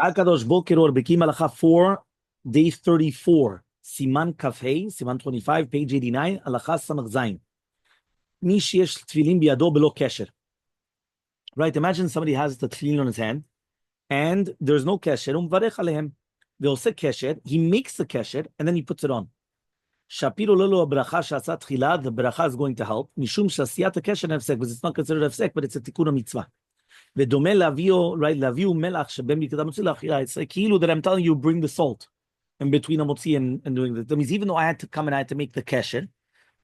Akadosh Boker or Bekiim Bahalacha 4, day 34. Siman Kafhei, Siman 25, page 89, Halacha Samach Zayin. Mi sheyesh tefillin biyado belo kesher. Right, imagine somebody has the tefillin on his hand, and there's no kesher, varech alehem. They'll say kesher, he makes the kesher, and then he puts it on. Shapiro lelo bracha shasat tchila, the bracha is going to help. Mishum shasiyat kesher hefsek, because it's not considered hefsek, but it's a tikkun mitzvah. ודומה להביאו, right, להביאו מלח שבין מקדם מוציא לאכילה. It's like כאילו that I'm telling you, bring the salt in between a motzi and doing that. That means even though I had to come and I had to make the kesher,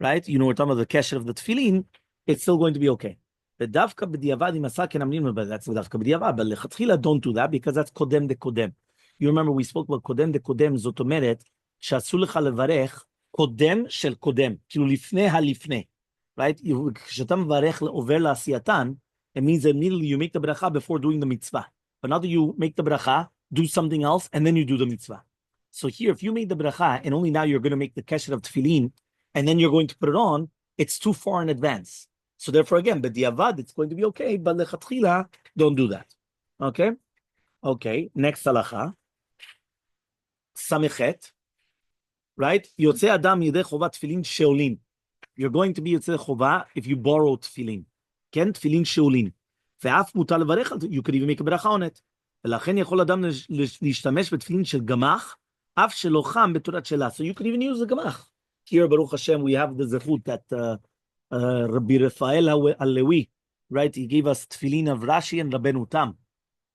right? You know, we're talking about the kesher of the tefillin, it's still going to be okay. ודווקא בדיעבד אם עשה כן אמרים, but that's דווקא בדיעבד, but לכתחילה don't do that, because that's קודם דקודם. You remember we spoke about קודם דקודם, זאת אומרת שאסור לך לברך קודם של קודם, כאילו לפני הלפני, right? כשאתה מברך עובר לעשייתן, it means that immediately you make the bracha before doing the mitzvah. But now that you make the bracha, do something else, and then you do the mitzvah. So here, if you made the bracha, and only now you're going to make the kesher of tefillin, and then you're going to put it on, it's too far in advance. So therefore, again, but diavad, it's going to be okay, but lechatchila, don't do that. Okay? Okay, next halacha. Samichet. Right? Yotzei adam yedei chova tefillin sheolin. You're going to be yotzei chova if you borrow tefillin. כן, תפילין שאולין. ואף מותר לברך על זה, you could even make a ברכה on it. ולכן יכול אדם להשתמש בתפילין של גמח, אף שלא חם בתורת שלה. So you could even use the גמח. Here, Baruch Hashem, we have the zechut that Rabbi Rafael Alewi, right, he gave us tefillin of Rashi and Rabbeinu Tam.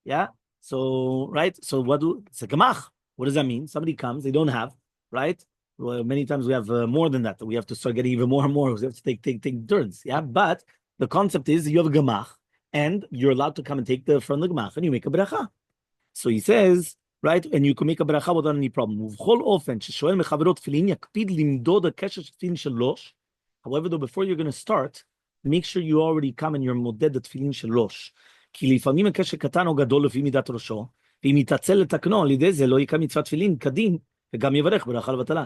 Yeah? So, right, so what do, it's a gemach. What does that mean? Somebody comes, they don't have, right? Well, many times we have more than that. We have to start getting even more and more. We have to take turns. Yeah? But the concept is you have a gemach, and you're allowed to come and take from the gemach, and you make a bracha. So he says, right, and you can make a bracha without any problem. However, though, before you're going to start, make sure you already come and you're moded the tefillin shel rosh. כי לפעמים הקשר קטן או גדול לפי מידת ראשו, ואם יתעצל לתקנו, על ידי זה לא יקם מצוות תפילין כדין, וגם יברך ברכה לבטלה.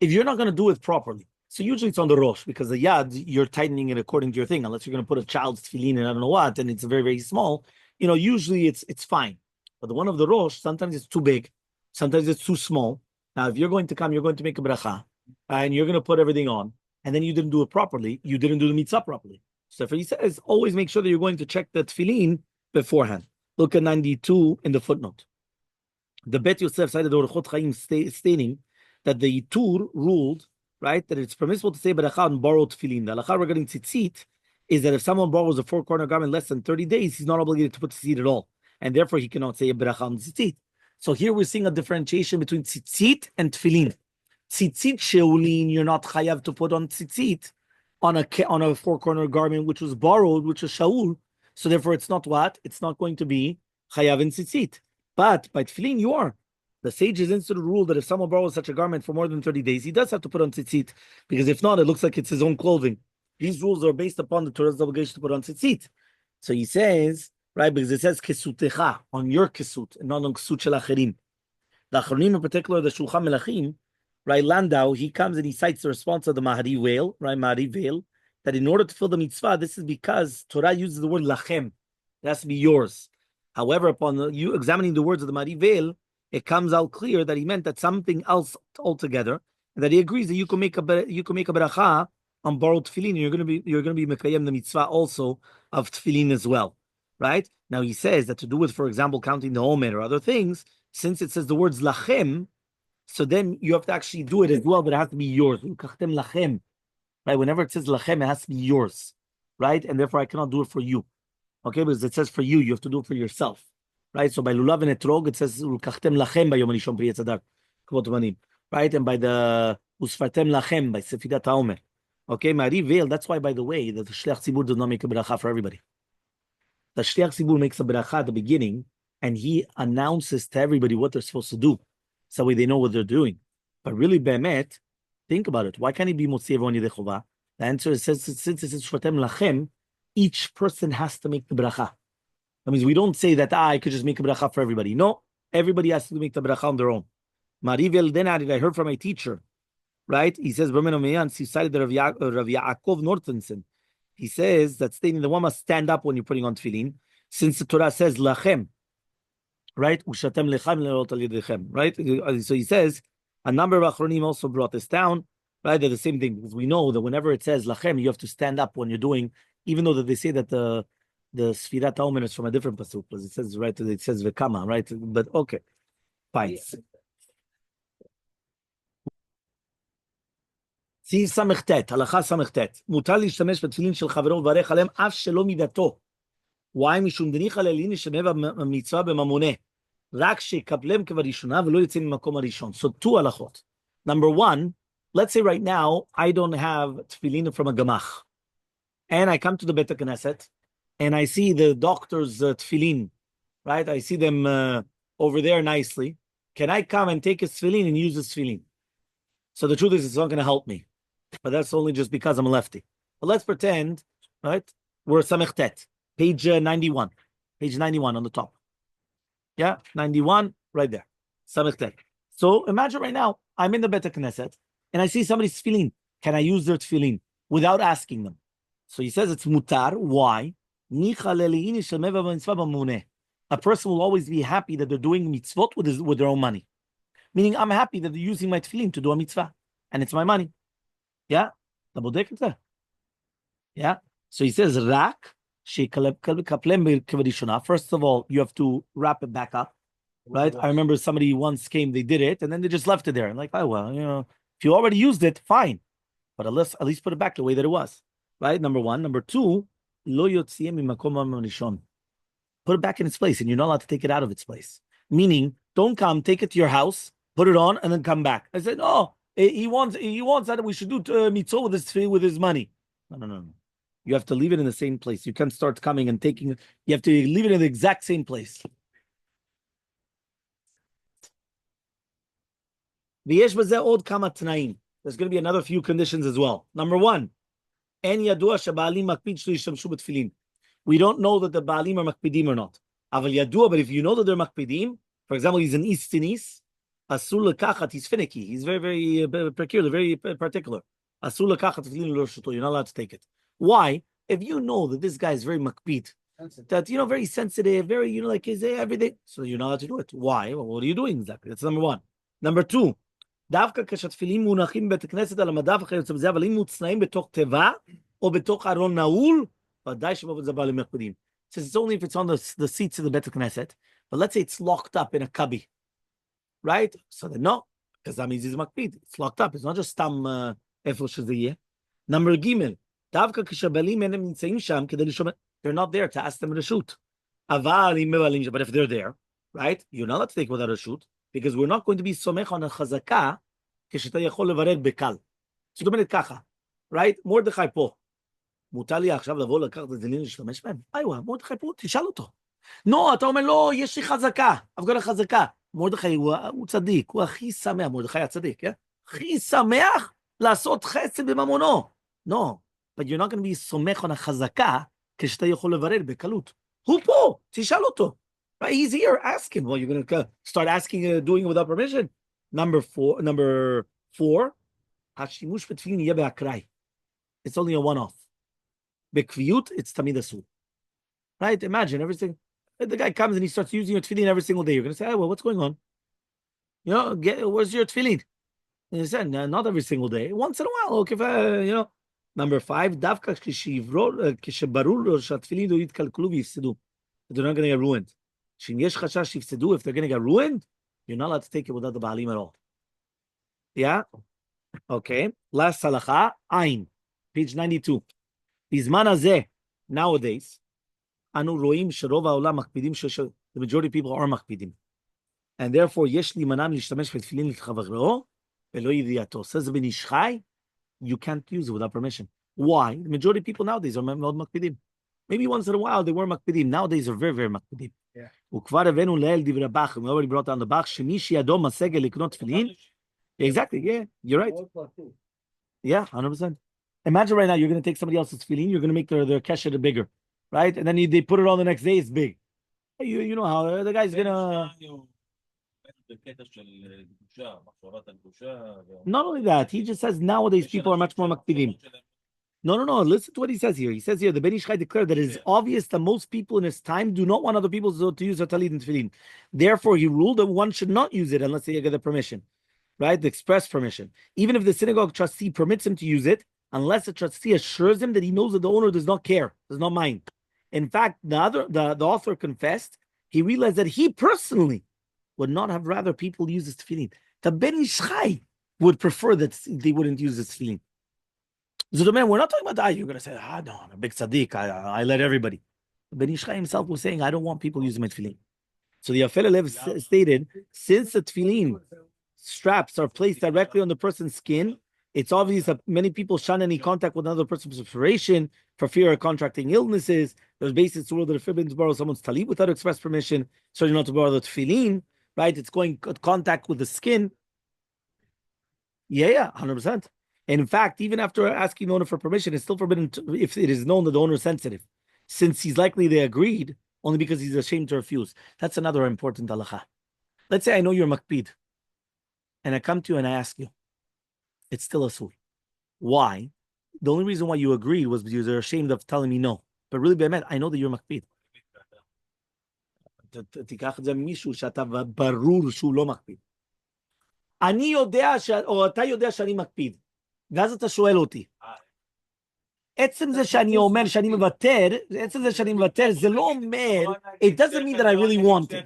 If you're not going to do it properly, so usually it's on the rosh, because the yad, you're tightening it according to your thing, unless you're going to put a child's tefillin and I don't know what, and it's very, very small, you know, usually it's fine. But the one of the rosh, sometimes it's too big, sometimes it's too small. Now, if you're going to come, you're going to make a bracha, and you're going to put everything on, and then you didn't do it properly, you didn't do the mitzvah properly. So therefore he says, always make sure that you're going to check the tefillin beforehand. Look at 92 in the footnote. The Bet Yosef cited the Orchot Chaim stating that the Tur ruled, right, that it's permissible to say beracha on borrowed tefillin. The halacha regarding tzitzit is that if someone borrows a four-corner garment less than 30 days, he's not obligated to put tzitzit at all, and therefore he cannot say a beracha on tzitzit. So here we're seeing a differentiation between tzitzit and tefillin. Tzitzit sheulin, you're not chayav to put on tzitzit on a four-corner garment which was borrowed, which is shaul. So therefore, it's not what? It's not going to be chayav in tzitzit. But by tefillin, you are. The sages instituted a rule that if someone borrows such a garment for more than 30 days, he does have to put on tzitzit, because if not, it looks like it's his own clothing. These rules are based upon the Torah's obligation to put on tzitzit. So he says, right, because it says kesutecha, on your kesut, and not on kesut shel acherim. The Achronim, in particular, the Shulchan Melachim, right, Landau, he comes and he cites the response of the Mahari Veil, right, Mahari Veil, that in order to fill the mitzvah, this is because Torah uses the word lachem. It has to be yours. However, upon you examining the words of the Mahari Veil, it comes out clear that he meant that something else altogether, and that he agrees that you can make a bracha on borrowed tefillin. You're going to be mekayem the mitzvah also of tefillin as well, right? Now he says that to do with, for example, counting the omer or other things, since it says the words lachem, so then you have to actually do it as well, but it has to be yours. Lachem, right? Whenever it says lachem, it has to be yours, right? And therefore I cannot do it for you, okay? Because it says for you, you have to do it for yourself. Right, so by lulav and etrog it says ulkachtem lachem by yom rishon pri yetzadar, kvot manim. Right, and by the usfartem lachem by sefidat haomer. Okay, Mari Veil. That's why, by the way, that the shliach tzibur does not make a bracha for everybody. The shliach tzibur makes a bracha at the beginning, and he announces to everybody what they're supposed to do, so that way they know what they're doing. But really, be'emet, think about it. Why can't he be motzi everyone yedei chova? The answer is, since it says usfartem lachem, each person has to make the bracha. That means we don't say that I could just make a bracha for everybody. No, everybody has to make the bracha on their own. Marivel then added, I heard from my teacher, right? He says, he cited the Rav Yaakov Nortensen. He says that stating the one must stand up when you're putting on tefillin, since the Torah says lachem. right? Ushatem lechem le'ot al yedechem, right? So he says, a number of achronim also brought this down, right? They're the same thing, because we know that whenever it says lachem, you have to stand up when you're doing, even though that they say that the Sfirat HaOmer is from a different pasuk, because it says, right, it says vekama, right? But okay, fine. סעיף ס"ט, הלכה ס"ט, מותר להשתמש בתפילין של חברו ולברך עליהם אף שלא מידתו. וואי משום דניחא ללין ישתמש במצווה בממונה. רק שיקבלם כבראשונה ולא יצא ממקום הראשון. So two הלכות. Number one, let's say right now I don't have tefillin from a gamach. And I come to the Bet Knesset and I see the doctor's tefillin, right? I see them over there nicely. Can I come and take his tefillin and use his tefillin? So the truth is, it's not going to help me. But that's only just because I'm a lefty. But let's pretend, right? We're Samechtet, page 91. Page 91 on the top. Yeah, 91, right there. Samechtet. So imagine right now, I'm in the Bet Knesset, and I see somebody's tefillin. Can I use their tefillin without asking them? So he says it's mutar. Why? A person will always be happy that they're doing mitzvot with their own money. Meaning, I'm happy that they're using my tefillin to do a mitzvah, and it's my money. Yeah, yeah. So he says, "Rak first of all, you have to wrap it back up, right? I remember somebody once came, they did it, and then they just left it there. And like, oh well, if you already used it, fine, but at least put it back the way that it was, right? Number one. Number two, lo yotziem mimakom harishon. Put it back in its place, and you're not allowed to take it out of its place. Meaning, don't come, take it to your house, put it on, and then come back. I said, oh. He wants that we should do mitzvah with his money. No. You have to leave it in the same place. You can't start coming and taking it. You have to leave it in the exact same place. There's going to be another few conditions as well. Number one, we don't know that the baalim are makpidim or not. But if you know that they're makpidim, for example, he's an istinis, Asul lekachat, he's finicky. He's very, very peculiar, very particular. Asul lekachat, you're not allowed to take it. Why? If you know that this guy is very makpid, that very sensitive, very like his everything, so you're not allowed to do it. Why? Well, what are you doing exactly? That's number one. Number two, דווקא כשתפילין מונחים בבית הכנסת על המדף אחרי יוצא בזה, אבל אם מוצנעים בתוך תיבה או בתוך ארון נעול, ודאי שבאופן זה בעלים מקפידים. Says it's only if it's on the seats of the Bet Knesset, but let's say it's locked up in a cubby. Right? So then no, because that means it's makpid. It's locked up. It's not just stam efel sheziyeh. Number gimel. Davka kishabalim enem nitzaim sham kedei lishom. They're not there to ask them to shoot. Aval im mevalim. But if they're there, right? You're not allowed to take without a shoot because we're not going to be somech on a chazaka כשאתה יכול לברר בקל. זאת אומרת ככה, right? מרדכי פה. מותר לי עכשיו לבוא לקחת את הדלין להשתמש בהם? איווה, מרדכי פה, תשאל אותו. לא, אתה אומר, לא, יש לי חזקה. הפגנה חזקה. מרדכי הוא צדיק, הוא הכי שמח, מרדכי הצדיק, כן? הכי שמח לעשות חסד בממונו. No, but you're not going to be סומך on החזקה כשאתה יכול לברר בקלות. הוא פה, תשאל אותו. Right? He's here, ask him. Well, you're going to start asking, doing it without permission. Number four, השימוש בתפילין יהיה באקראי. It's only a one-off. בקביעות, it's תמיד אסור. Right? Imagine everything. The guy comes and he starts using your tefillin every single day. You're going to say, well, what's going on? Where's your tefillin? And he said, not every single day. Once in a while. Okay, Number five, דווקא כשברור לו שהתפילין לא יתקלקלו ויפסדו. They're not going to get ruined. שאם יש חשש שיפסדו, if they're going to get ruined, you're not allowed to take it without the baalim at all. Yeah? Okay. Last halacha, Ain. Page 92. בזמן הזה, nowadays, אנו רואים שרוב העולם מקפידים, the majority of people are מקפידים. And therefore, יש להימנע מלהשתמש בתפילין לחברו, ולא ידיעתו. Says Ben Ish Chai, you can't use it without permission. Why? The majority of people nowadays are מאוד מקפידים. Maybe once in a while they were מקפידים. Nowadays they're very, very מקפידים. וכבר הבאנו לאל דברי בח, we already brought down the בח, שמי שידו משגל לקנות תפילין, exactly, yeah, you're right. Yeah, 100%. Imagine right now you're going to take somebody else's tefillin, you're going to make their kesher bigger, right? And then they put it on the next day, it's big. You know how the guy's going to... Not only that, he just says nowadays people are much more makpidim. No. Listen to what he says here. He says here, the Ben Ish Chai declared that it is obvious that most people in his time do not want other people to use their talit and tefillin. Therefore, he ruled that one should not use it unless they get the permission, right? The express permission. Even if the synagogue trustee permits him to use it, unless the trustee assures him that he knows that the owner does not care, does not mind. In fact, the author confessed, he realized that he personally would not have rather people use his tefillin. The Ben Ish Chai would prefer that they wouldn't use his tefillin. So the man, we're not talking about that. You're going to say, no, I'm a big tzaddik. I let everybody. Ben Ish Chai himself was saying, I don't want people using my tefillin. So the Elmaleh stated, since the tefillin straps are placed directly on the person's skin, it's obvious that many people shun any contact with another person's respiration for fear of contracting illnesses. There's basis to rule that if you're to borrow someone's talit without express permission, certainly not to borrow the tefillin, right? It's going contact with the skin. Yeah, 100%. And in fact, even after asking the owner for permission, it's still forbidden if it is known that the owner is sensitive, since he's likely they agreed only because he's ashamed to refuse. That's another important halacha. Let's say I know you're makpid, and I come to you and I ask you, it's still asur. Why? The only reason why you agreed was because you're ashamed of telling me no. But really, באמת, I know that you're makpid. תיקח את זה ממישהו שאתה ברור שהוא לא מקפיד. אני יודע, או אתה יודע שאני מקפיד. ואז אתה שואל אותי. עצם זה שאני אומר שאני מוותר, זה לא אומר, it doesn't mean that I really want it.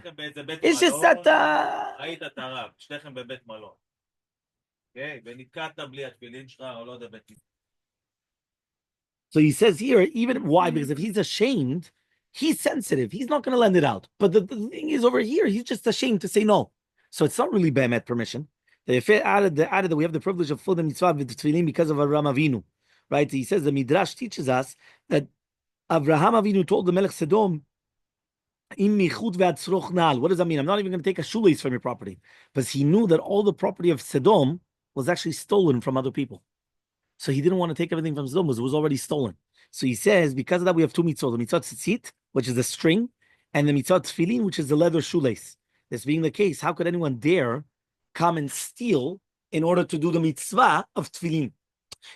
It's just that... ראית את הרב, שתיכם בבית מלון. ונתקעת בלי התפילין שלך, או לא יודע בית מלון. So he says here, even why? Because if he's ashamed, he's sensitive. He's not going to lend it out. But the thing is over here, he's just ashamed to say no. So it's not really be'emet permission. If it added that we have the privilege of fulfilling the mitzvah with tefillin because of Avraham Avinu, right? He says the Midrash teaches us that Avraham Avinu told the Melech Sodom, "Im michut ve'atzroch nal." What does that mean? I'm not even going to take a shoelace from your property, because he knew that all the property of Sodom was actually stolen from other people. So he didn't want to take everything from Sodom because it was already stolen. So he says, because of that, we have two mitzvot: the mitzvah tzitzit, which is the string, and the mitzvah tefillin, which is the leather shoelace. This being the case, how could anyone dare come and steal in order to do the mitzvah of tefillin?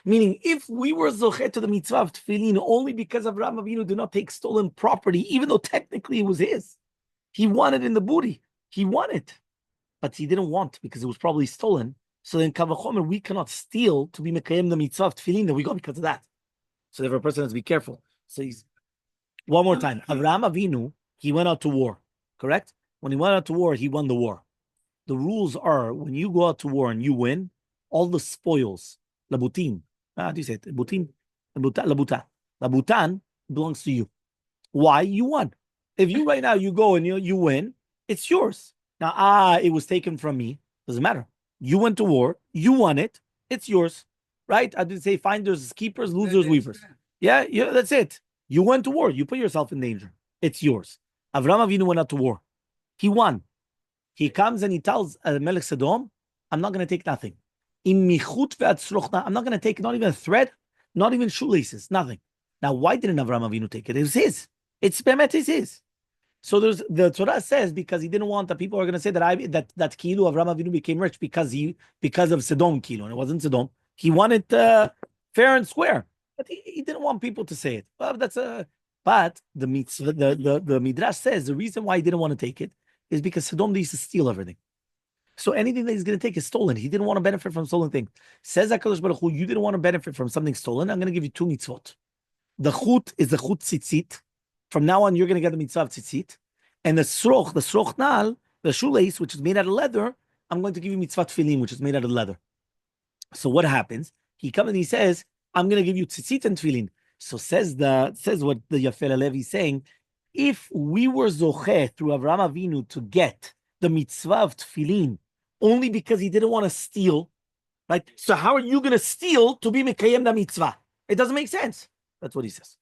Meaning, if we were zochet to the mitzvah of tefillin only because Avraham Avinu did not take stolen property, even though technically it was his, he wanted in the booty. He wanted, but he didn't want because it was probably stolen. So then, kavachomer, we cannot steal to be mekayem the mitzvah of tefillin that we got because of that. So therefore, a person has to be careful. So he's one more time. Avraham Avinu, he went out to war, correct? When he went out to war, he won the war. The rules are when you go out to war and you win, all the spoils, labutim, how do you say it? Labutim, labutan belongs to you. Why? You won. If you right now you go and you win, it's yours. Now, it was taken from me. Doesn't matter. You went to war, you won it, it's yours, right? I did say finders, keepers, losers, weavers. Yeah, that's it. You went to war, you put yourself in danger. It's yours. Avraham Avinu went out to war. He won. He comes and he tells Melech Sodom, I'm not going to take nothing. I'm not going to take not even a thread, not even shoelaces, nothing. Now, why didn't Avraham Avinu take it? It was his. It's bemet is his. So the Torah says because he didn't want that people are going to say that Kilu Avraham Avinu became rich because of Sodom Kilu, and it wasn't Sodom. He wanted fair and square, but he didn't want people to say it. Well, but the Midrash says the reason why he didn't want to take it is because Sodom used to steal everything. So anything that he's going to take is stolen. He didn't want to benefit from stolen things. Says HaKadosh Baruch Hu, you didn't want to benefit from something stolen. I'm going to give you two mitzvot. The chut is the chut tzitzit. From now on, you're going to get the mitzvah of tzitzit. And the sroch nal, the shoelace, which is made out of leather, I'm going to give you mitzvah tefillin, which is made out of leather. So what happens? He comes and he says, I'm going to give you tzitzit and tefillin. So says what the Elmaleh is saying, if we were zocheh through Avraham Avinu to get the mitzvah of tefillin only because he didn't want to steal, right? So how are you going to steal to be mekayem the mitzvah? It doesn't make sense. That's what he says.